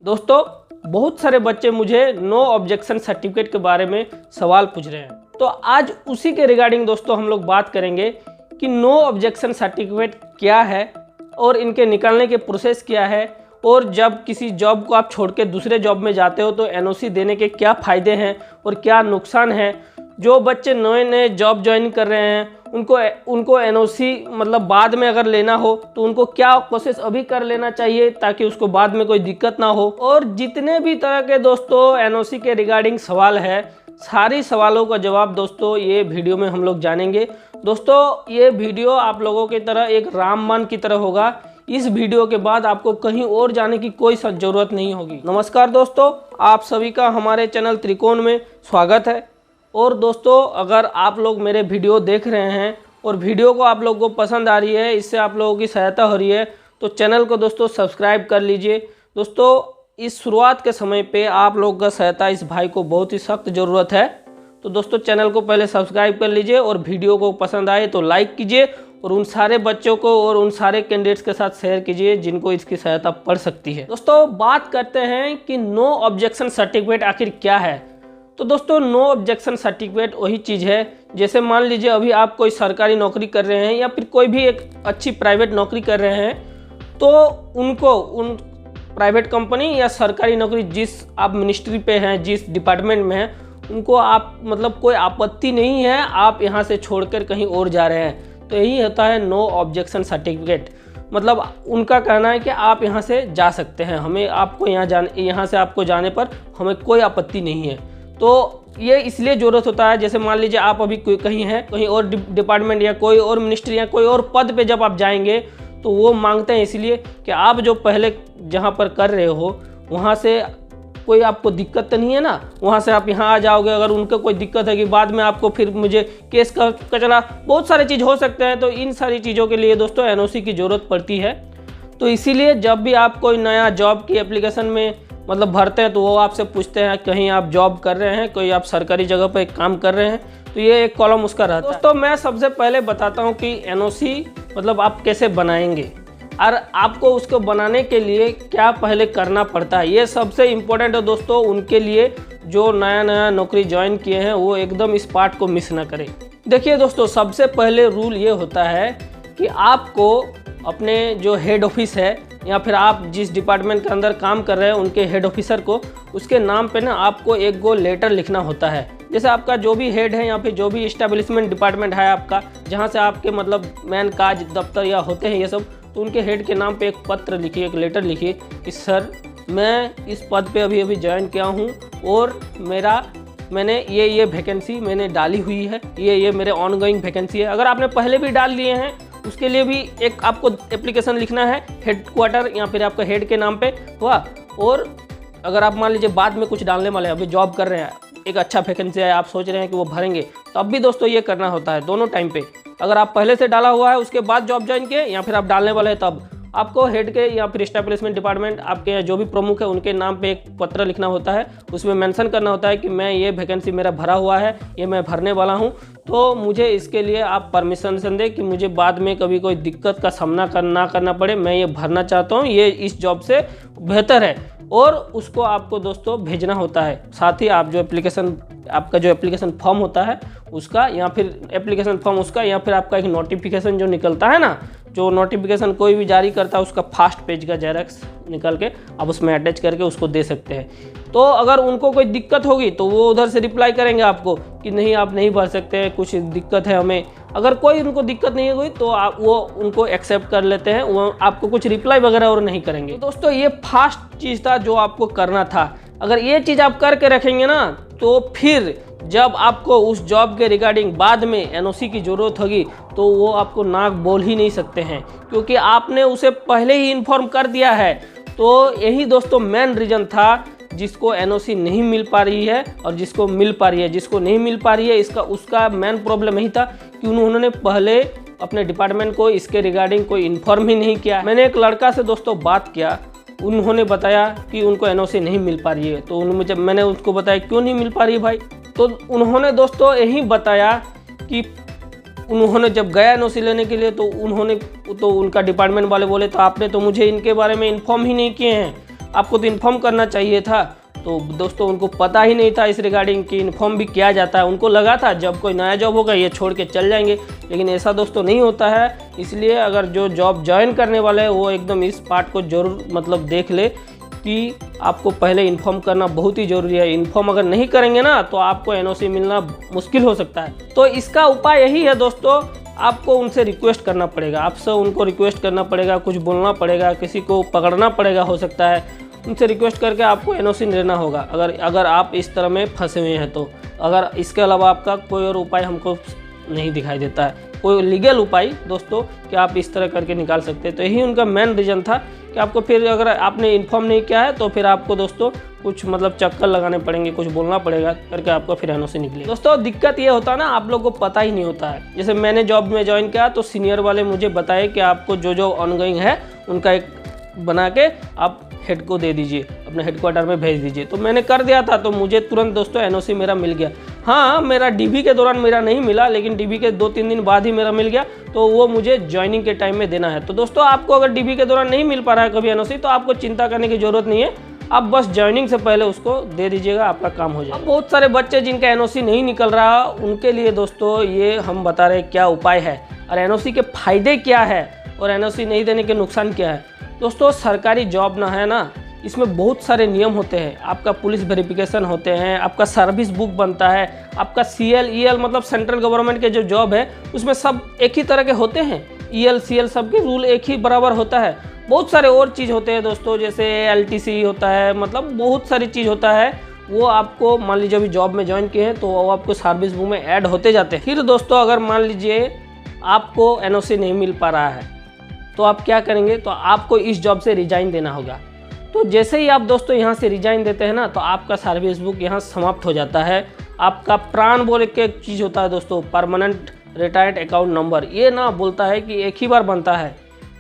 दोस्तों बहुत सारे बच्चे मुझे नो ऑब्जेक्शन सर्टिफिकेट के बारे में सवाल पूछ रहे हैं, तो आज उसी के रिगार्डिंग दोस्तों हम लोग बात करेंगे कि नो ऑब्जेक्शन सर्टिफिकेट क्या है और इनके निकालने के प्रोसेस क्या है, और जब किसी जॉब को आप छोड़ के दूसरे जॉब में जाते हो तो एनओसी देने के क्या फ़ायदे हैं और क्या नुकसान है। जो बच्चे नए नए जॉब ज्वाइन कर रहे हैं उनको एनओसी मतलब बाद में अगर लेना हो तो उनको क्या प्रोसेस अभी कर लेना चाहिए ताकि उसको बाद में कोई दिक्कत ना हो। और जितने भी तरह के दोस्तों एनओसी के रिगार्डिंग सवाल है, सारी सवालों का जवाब दोस्तों ये वीडियो में हम लोग जानेंगे। दोस्तों ये वीडियो आप लोगों की तरह एक रामबाण की तरह होगा। इस वीडियो के बाद आपको कहीं और जाने की कोई ज़रूरत नहीं होगी। नमस्कार दोस्तों, आप सभी का हमारे चैनल त्रिकोण में स्वागत है। और दोस्तों अगर आप लोग मेरे वीडियो देख रहे हैं और वीडियो को आप लोगों को पसंद आ रही है, इससे आप लोगों की सहायता हो रही है, तो चैनल को दोस्तों सब्सक्राइब कर लीजिए। दोस्तों इस शुरुआत के समय पे आप लोगों का सहायता इस भाई को बहुत ही सख्त ज़रूरत है। तो दोस्तों चैनल को पहले सब्सक्राइब कर लीजिए और वीडियो को पसंद आए तो लाइक कीजिए और उन सारे बच्चों को और उन सारे कैंडिडेट्स के साथ शेयर कीजिए जिनको इसकी सहायता पड़ सकती है। दोस्तों बात करते हैं कि नो ऑब्जेक्शन सर्टिफिकेट आखिर क्या है। तो दोस्तों नो ऑब्जेक्शन सर्टिफिकेट वही चीज़ है, जैसे मान लीजिए अभी आप कोई सरकारी नौकरी कर रहे हैं या फिर कोई भी एक अच्छी प्राइवेट नौकरी कर रहे हैं, तो उनको उन प्राइवेट कंपनी या सरकारी नौकरी जिस आप मिनिस्ट्री पे हैं, जिस डिपार्टमेंट में हैं, उनको आप मतलब कोई आपत्ति नहीं है आप यहाँ से छोड़कर कहीं और जा रहे हैं, तो यही होता है नो ऑब्जेक्शन सर्टिफिकेट। मतलब उनका कहना है कि आप यहाँ से जा सकते हैं, हमें आपको यहाँ से आपको जाने पर हमें कोई आपत्ति नहीं है। तो ये इसलिए ज़रूरत होता है, जैसे मान लीजिए आप अभी कहीं हैं, कहीं और डिपार्टमेंट या कोई और मिनिस्ट्री या कोई और पद पे जब आप जाएंगे तो वो मांगते हैं इसलिए कि आप जो पहले जहाँ पर कर रहे हो वहाँ से कोई आपको दिक्कत तो नहीं है ना, वहाँ से आप यहाँ आ जाओगे। अगर उनको कोई दिक्कत है कि बाद में आपको फिर मुझे केस का कचरा बहुत सारी चीज़ हो सकते हैं, तो इन सारी चीज़ों के लिए दोस्तों एनओसी की ज़रूरत पड़ती है। तो इसीलिए जब भी आप कोई नया जॉब की एप्लीकेशन में मतलब भरते हैं तो वो आपसे पूछते हैं कहीं आप जॉब कर रहे हैं, कोई आप सरकारी जगह पर काम कर रहे हैं, तो ये एक कॉलम उसका रहता है। दोस्तों मैं सबसे पहले बताता हूँ कि एनओसी मतलब आप कैसे बनाएंगे और आपको उसको बनाने के लिए क्या पहले करना पड़ता है। ये सबसे इम्पोर्टेंट है दोस्तों उनके लिए जो नया नया नौकरी ज्वाइन किए हैं, वो एकदम इस पार्ट को मिस ना करें। देखिए दोस्तों सबसे पहले रूल ये होता है कि आपको अपने जो हेड ऑफिस है या फिर आप जिस डिपार्टमेंट के अंदर काम कर रहे हैं उनके हेड ऑफिसर को उसके नाम पे ना आपको एक गो लेटर लिखना होता है। जैसे आपका जो भी हेड है या फिर जो भी इस्टेब्लिशमेंट डिपार्टमेंट है आपका, जहाँ से आपके मतलब मेन काज दफ्तर या होते हैं ये सब, तो उनके हेड के नाम पे एक पत्र लिखिए, एक लेटर लिखिए कि सर मैं इस पद पे अभी ज्वाइन किया हूँ और मैंने ये वैकेंसी मैंने डाली हुई है, ये मेरे ऑनगोइंग वैकेंसी है। अगर आपने पहले भी डाल लिए हैं उसके लिए भी एक आपको एप्लीकेशन लिखना है हेड क्वार्टर या फिर आपका हेड के नाम पे हुआ। और अगर आप मान लीजिए बाद में कुछ डालने वाले हैं, अभी जॉब कर रहे हैं, एक अच्छा वैकेंसी है, आप सोच रहे हैं कि वो भरेंगे, तो अब भी दोस्तों ये करना होता है दोनों टाइम पे। अगर आप पहले से डाला हुआ है उसके बाद जॉब ज्वाइन किए या फिर आप डालने वाले हैं, तब आपको हेड के या फिर एस्टेब्लिशमेंट डिपार्टमेंट आपके जो भी प्रमुख है उनके नाम पे एक पत्र लिखना होता है। उसमें मेंशन करना होता है कि मैं ये वैकेंसी मेरा भरा हुआ है, ये मैं भरने वाला हूँ, तो मुझे इसके लिए आप परमिशन दें कि मुझे बाद में कभी कोई दिक्कत का सामना ना करना पड़े, मैं ये भरना चाहता हूँ, ये इस जॉब से बेहतर है। और उसको आपको दोस्तों भेजना होता है। साथ ही आप जो आपका जो एप्लीकेशन फॉर्म होता है उसका या फिर एप्लीकेशन फॉर्म उसका या फिर आपका एक नोटिफिकेशन जो निकलता है ना, जो नोटिफिकेशन कोई भी जारी करता है उसका फास्ट पेज का जेरॉक्स निकल के आप उसमें अटैच करके उसको दे सकते हैं। तो अगर उनको कोई दिक्कत होगी तो वो उधर से रिप्लाई करेंगे आपको कि नहीं आप नहीं भर सकते हैं, कुछ दिक्कत है हमें। अगर कोई उनको दिक्कत नहीं हुई तो आप वो उनको एक्सेप्ट कर लेते हैं, वो आपको कुछ रिप्लाई वगैरह और नहीं करेंगे। दोस्तों ये फास्ट चीज़ था जो आपको करना था। अगर ये चीज़ आप करके रखेंगे ना तो फिर जब आपको उस जॉब के रिगार्डिंग बाद में एनओसी की ज़रूरत होगी तो वो आपको नाक बोल ही नहीं सकते हैं, क्योंकि आपने उसे पहले ही इन्फॉर्म कर दिया है। तो यही दोस्तों मेन रीज़न था जिसको एनओसी नहीं मिल पा रही है और जिसको मिल पा रही है। जिसको नहीं मिल पा रही है उसका मेन प्रॉब्लम यही था कि उन्होंने पहले अपने डिपार्टमेंट को इसके रिगार्डिंग कोई इन्फॉर्म ही नहीं किया। मैंने एक लड़का से दोस्तों बात किया, उन्होंने बताया कि उनको एनओसी नहीं मिल पा रही है। तो जब मैंने उसको बताया क्यों नहीं मिल पा रही है भाई, तो उन्होंने दोस्तों यही बताया कि उन्होंने जब गया एनओसी लेने के लिए तो उनका डिपार्टमेंट वाले बोले तो आपने तो मुझे इनके बारे में इन्फॉर्म ही नहीं किए हैं। आपको तो इन्फॉर्म करना चाहिए था। तो दोस्तों उनको पता ही नहीं था इस रिगार्डिंग कि इन्फॉर्म भी किया जाता है। उनको लगा था जब कोई नया जॉब होगा ये छोड़ के चल जाएंगे, लेकिन ऐसा दोस्तों नहीं होता है। इसलिए अगर जो जॉब ज्वाइन करने वाले हैं वो एकदम इस पार्ट को जरूर मतलब देख ले कि आपको पहले इन्फॉर्म करना बहुत ही ज़रूरी है। इन्फॉर्म अगर नहीं करेंगे ना तो आपको एनओसी मिलना मुश्किल हो सकता है। तो इसका उपाय यही है दोस्तों, आपको उनसे रिक्वेस्ट करना पड़ेगा, आपसे उनको रिक्वेस्ट करना पड़ेगा, कुछ बोलना पड़ेगा, किसी को पकड़ना पड़ेगा, हो सकता है उनसे रिक्वेस्ट करके आपको एनओसी लेना होगा अगर आप इस तरह में फंसे हुए हैं तो। अगर इसके अलावा आपका कोई और उपाय हमको नहीं दिखाई देता है, कोई लीगल उपाय दोस्तों कि आप इस तरह करके निकाल सकते हैं। तो यही उनका मेन रीज़न था कि आपको फिर अगर आपने इन्फॉर्म नहीं किया है तो फिर आपको दोस्तों कुछ मतलब चक्कर लगाने पड़ेंगे, कुछ बोलना पड़ेगा करके आपको फिर एनओसी निकले। दोस्तों दिक्कत ये होता है ना, आप लोगों को पता ही नहीं होता है। जैसे मैंने जॉब में ज्वाइन किया तो सीनियर वाले मुझे बताए कि आपको जो जो ऑनगोइंग है उनका एक बना के आप हेड को दे दीजिए, अपने हेडक्वार्टर में भेज दीजिए। तो मैंने कर दिया था, तो मुझे तुरंत दोस्तों एनओसी मेरा मिल गया। हाँ, मेरा डीबी के दौरान मेरा नहीं मिला, लेकिन डीबी के 2-3 दिन बाद ही मेरा मिल गया। तो वो मुझे ज्वाइनिंग के टाइम में देना है। तो दोस्तों आपको अगर डीबी के दौरान नहीं मिल पा रहा है कभी एनओसी, तो आपको चिंता करने की जरूरत नहीं है। आप बस ज्वाइनिंग से पहले उसको दे दीजिएगा, आपका काम हो जाएगा। बहुत सारे बच्चे जिनका एनओसी नहीं निकल रहा, उनके लिए दोस्तों ये हम बता रहे क्या उपाय है और एनओसी के फायदे क्या है और एनओसी नहीं देने के नुकसान क्या है। दोस्तों सरकारी जॉब ना है ना, इसमें बहुत सारे नियम होते हैं। आपका पुलिस वेरिफिकेशन होते हैं, आपका सर्विस बुक बनता है, आपका CL EL मतलब सेंट्रल गवर्नमेंट के जो जॉब है उसमें सब एक ही तरह के होते हैं। EL CL सबके रूल एक ही बराबर होता है। बहुत सारे और चीज़ होते हैं दोस्तों, जैसे LTC होता है, मतलब बहुत सारी चीज़ होता है। वो आपको मान लीजिए अभी जॉब में ज्वाइन किए हैं तो वो आपको सर्विस बुक में ऐड होते जाते हैं। फिर दोस्तों अगर मान लीजिए आपको एनओसी नहीं मिल पा रहा है तो आप क्या करेंगे, तो आपको इस जॉब से रिजाइन देना होगा। तो जैसे ही आप दोस्तों यहाँ से रिजाइन देते हैं ना, तो आपका सर्विस बुक यहाँ समाप्त हो जाता है। आपका प्राण बोल के एक चीज़ होता है दोस्तों, परमानेंट रिटायर्ड अकाउंट नंबर, ये ना बोलता है कि एक ही बार बनता है।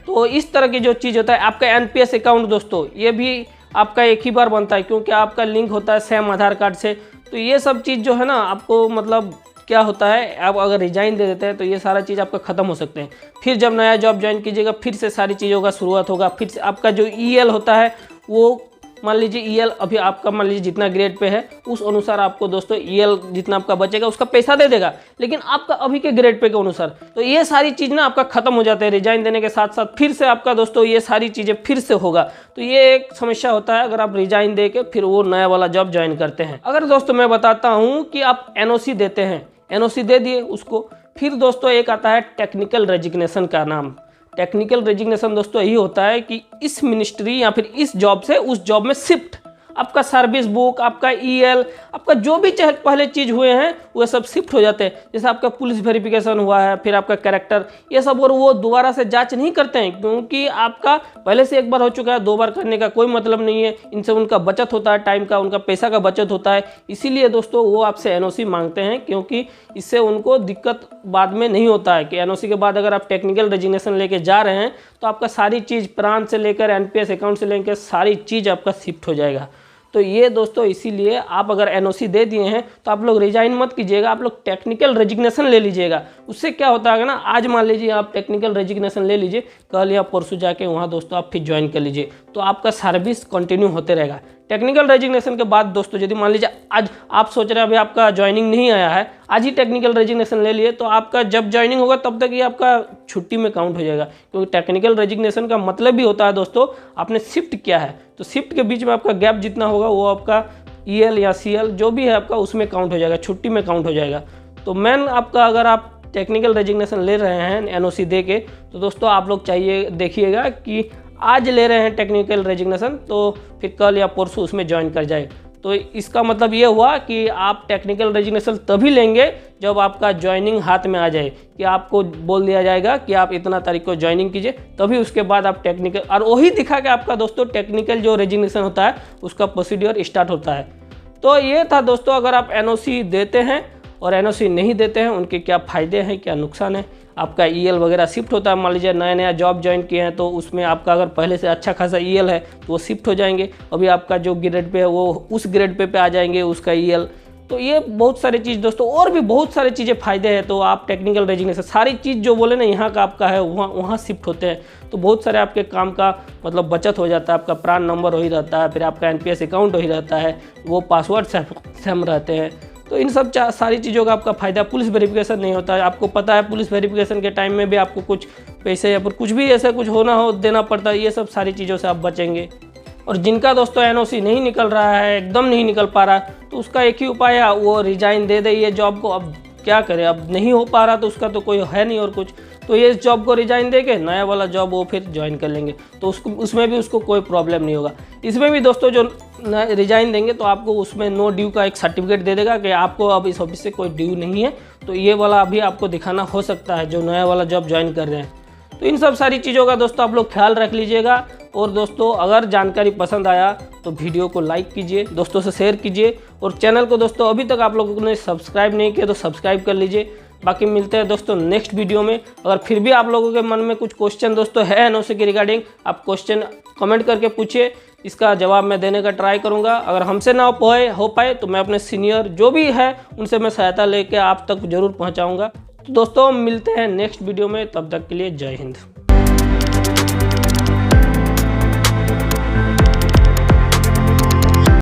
तो इस तरह की जो चीज़ होता है, आपका NPS अकाउंट दोस्तों, ये भी आपका एक ही बार बनता है क्योंकि आपका लिंक होता है सेम आधार कार्ड से। तो ये सब चीज़ जो है ना, आपको मतलब क्या होता है, आप अगर रिजाइन दे देते हैं तो ये सारा चीज़ आपका ख़त्म हो सकते हैं। फिर जब नया जॉब ज्वाइन कीजिएगा फिर से सारी चीज़ों का शुरुआत होगा। फिर से आपका जो EL होता है वो मान लीजिए EL अभी आपका मान लीजिए जितना ग्रेड पे है उस अनुसार आपको दोस्तों EL जितना आपका बचेगा उसका पैसा दे देगा, लेकिन आपका अभी के ग्रेड पे के अनुसार। तो ये सारी चीज़ ना आपका खत्म हो जाता है रिजाइन देने के साथ साथ। फिर से आपका दोस्तों ये सारी चीज़ें फिर से होगा। तो ये एक समस्या होता है अगर आप रिजाइन दे के फिर वो नया वाला जॉब ज्वाइन करते हैं। अगर दोस्तों मैं बताता हूँ कि आप NOC देते हैं, NOC दे दिए उसको, फिर दोस्तों एक आता है टेक्निकल रेजिग्नेशन का नाम। टेक्निकल रेजिग्नेशन दोस्तों यही होता है कि इस मिनिस्ट्री या फिर इस जॉब से उस जॉब में शिफ्ट, आपका सर्विस बुक, आपका EL, आपका जो भी चाहे पहले चीज़ हुए हैं वो सब शिफ्ट हो जाते हैं। जैसे आपका पुलिस वेरिफिकेशन हुआ है, फिर आपका कैरेक्टर, ये सब, और वो दोबारा से जांच नहीं करते हैं क्योंकि आपका पहले से एक बार हो चुका है, 2 बार करने का कोई मतलब नहीं है। इनसे उनका बचत होता है, टाइम का, उनका पैसा का बचत होता है। इसीलिए दोस्तों वो आपसे NOC मांगते हैं क्योंकि इससे उनको दिक्कत बाद में नहीं होता है कि NOC के बाद अगर आप टेक्निकल रेजिग्नेशन लेके जा रहे हैं तो आपका सारी चीज़ प्राण से लेकर NPS अकाउंट से लेकर सारी चीज़ आपका शिफ्ट हो जाएगा। तो ये दोस्तों इसीलिए आप अगर NOC दे दिए हैं तो आप लोग रिजाइन मत कीजिएगा, आप लोग टेक्निकल रेजिग्नेशन ले लीजिएगा। उससे क्या होता है ना, आज मान लीजिए आप टेक्निकल रेजिग्नेशन ले लीजिए, कल या परसों जाके वहाँ दोस्तों आप फिर ज्वाइन कर लीजिए, तो आपका सर्विस कंटिन्यू होते रहेगा। टेक्निकल रेजिग्नेशन के बाद दोस्तों यदि मान लीजिए आज आप सोच रहे हैं अभी आपका ज्वाइनिंग नहीं आया है, आज ही टेक्निकल रेजिग्नेशन ले लिए, तो आपका जब ज्वाइनिंग होगा तब तक ये आपका छुट्टी में काउंट हो जाएगा। क्योंकि टेक्निकल रेजिग्नेशन का मतलब भी होता है दोस्तों आपने शिफ्ट किया है, तो शिफ्ट के बीच में आपका गैप जितना होगा वो आपका EL या CL जो भी है आपका उसमें काउंट हो जाएगा, छुट्टी में काउंट हो जाएगा। तो मेन आपका अगर आप टेक्निकल रेजिग्नेशन ले रहे हैं NOC दे के, तो दोस्तों आप लोग चाहिए देखिएगा कि आज ले रहे हैं टेक्निकल रेजिग्नेशन तो फिर कल या परसों उसमें ज्वाइन कर जाए। तो इसका मतलब ये हुआ कि आप टेक्निकल रेजिग्नेशन तभी लेंगे जब आपका ज्वाइनिंग हाथ में आ जाए, कि आपको बोल दिया जाएगा कि आप इतना तारीख को ज्वाइनिंग कीजिए, तभी उसके बाद आप टेक्निकल, और वही दिखा के आपका दोस्तों टेक्निकल जो रेजिग्नेशन होता है उसका प्रोसीड्योर स्टार्ट होता है। तो ये था दोस्तों, अगर आप NOC देते हैं और NOC नहीं देते हैं उनके क्या फ़ायदे हैं, क्या नुकसान है। आपका EL वगैरह शिफ्ट होता है, मान लीजिए नया जॉब ज्वाइन किए हैं तो उसमें आपका अगर पहले से अच्छा खासा EL है तो वो शिफ्ट हो जाएंगे। अभी आपका जो ग्रेड पे है वो उस ग्रेड पे आ जाएंगे उसका EL। तो ये बहुत सारी चीज़ दोस्तों, और भी बहुत सारी चीज़ें फ़ायदे हैं। तो आप टेक्निकल रेजिग्नेशन सारी चीज़ जो बोले ना यहाँ का आपका है, वहाँ शिफ्ट होते हैं, तो बहुत सारे आपके काम का मतलब बचत हो जाता है। आपका प्रान नंबर हो ही रहता है, फिर आपका एनपीएस अकाउंट हो ही रहता है, वो पासवर्ड सेम रहते हैं। तो इन सब सारी चीज़ों का आपका फ़ायदा। पुलिस वेरिफिकेशन नहीं होता है, आपको पता है पुलिस वेरिफिकेशन के टाइम में भी आपको कुछ पैसे या फिर कुछ भी ऐसा कुछ होना हो देना पड़ता है। ये सब सारी चीज़ों से आप बचेंगे। और जिनका दोस्तों एनओसी नहीं निकल रहा है, एकदम नहीं निकल पा रहा है, तो उसका एक ही उपाय है, वो रिजाइन दे दे ये जॉब को। अब क्या करें, अब नहीं हो पा रहा तो उसका तो कोई है नहीं और कुछ, तो ये इस जॉब को रिजाइन दे के नया वाला जॉब वो फिर ज्वाइन कर लेंगे, तो उसमें भी उसको कोई प्रॉब्लम नहीं होगा। इसमें भी दोस्तों जो रिजाइन देंगे तो आपको उसमें नो ड्यू का एक सर्टिफिकेट दे देगा कि आपको अब इस ऑफिस से कोई ड्यू नहीं है, तो ये वाला अभी आपको दिखाना हो सकता है जो नया वाला जॉब ज्वाइन कर रहे हैं। तो इन सब सारी चीज़ों का दोस्तों आप लोग ख्याल रख लीजिएगा। और दोस्तों अगर जानकारी पसंद आया तो वीडियो को लाइक कीजिए, दोस्तों से शेयर कीजिए, और चैनल को दोस्तों अभी तक आप लोगों ने सब्सक्राइब नहीं किया तो सब्सक्राइब कर लीजिए। बाकी मिलते हैं दोस्तों नेक्स्ट वीडियो में। अगर फिर भी आप लोगों के मन में कुछ क्वेश्चन दोस्तों है एनओसी के रिगार्डिंग, आप क्वेश्चन कमेंट करके पूछिए, इसका जवाब मैं देने का ट्राई करूँगा। अगर हमसे ना हो पाए तो मैं अपने सीनियर जो भी है उनसे मैं सहायता लेके आप तक जरूर पहुँचाऊँगा। तो दोस्तों मिलते हैं नेक्स्ट वीडियो में, तब तक के लिए जय हिंद।